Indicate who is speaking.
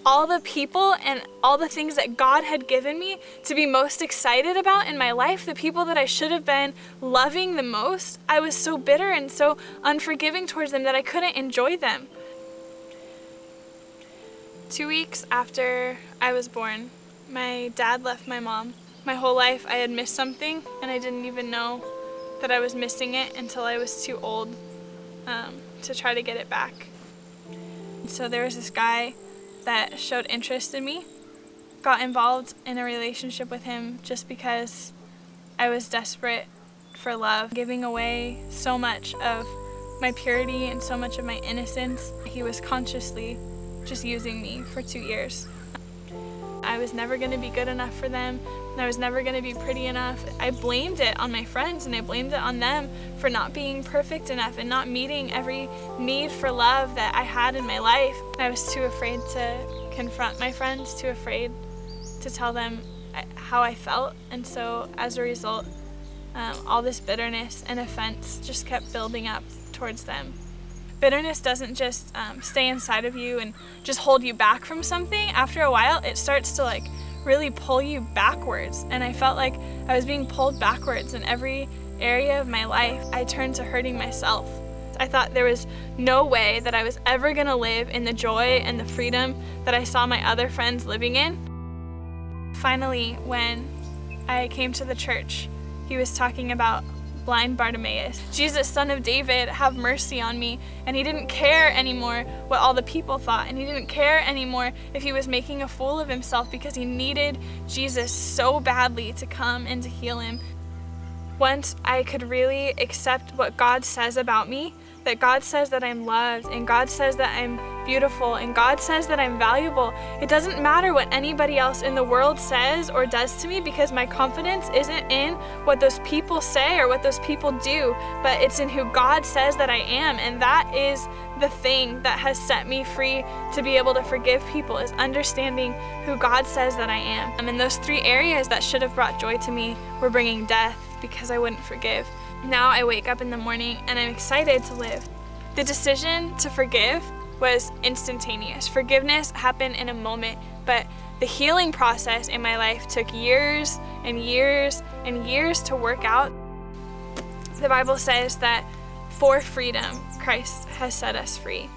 Speaker 1: all the people and all the things that God had given me to be most excited about in my life, the people that I should have been loving the most, I was so bitter and so unforgiving towards them that I couldn't enjoy them. 2 weeks after I was born, my dad left my mom. My whole life I had missed something, and I didn't even know that I was missing it until I was too old to try to get it back. So there was this guy that showed interest in me, got involved in a relationship with him just because I was desperate for love, giving away so much of my purity and so much of my innocence. He was consciously just using me for 2 years. I was never going to be good enough for them, and I was never going to be pretty enough. I blamed it on my friends, and I blamed it on them for not being perfect enough and not meeting every need for love that I had in my life. I was too afraid to confront my friends, too afraid to tell them how I felt, and so as a result, all this bitterness and offense just kept building up towards them. Bitterness doesn't just stay inside of you and just hold you back from something. After a while, it starts to really pull you backwards. And I felt like I was being pulled backwards in every area of my life. I turned to hurting myself. I thought there was no way that I was ever gonna live in the joy and the freedom that I saw my other friends living in. Finally, when I came to the church, he was talking about blind Bartimaeus. Jesus, son of David, have mercy on me. And he didn't care anymore what all the people thought, and he didn't care anymore if he was making a fool of himself, because he needed Jesus so badly to come and to heal him. Once I could really accept what God says about me, that God says that I'm loved, and God says that I'm beautiful, and God says that I'm valuable. It doesn't matter what anybody else in the world says or does to me, because my confidence isn't in what those people say or what those people do, but it's in who God says that I am. And that is the thing that has set me free to be able to forgive people, is understanding who God says that I am. And those 3 areas that should have brought joy to me were bringing death, because I wouldn't forgive. Now I wake up in the morning and I'm excited to live. The decision to forgive was instantaneous. Forgiveness happened in a moment, but the healing process in my life took years and years and years to work out. The Bible says that for freedom, Christ has set us free.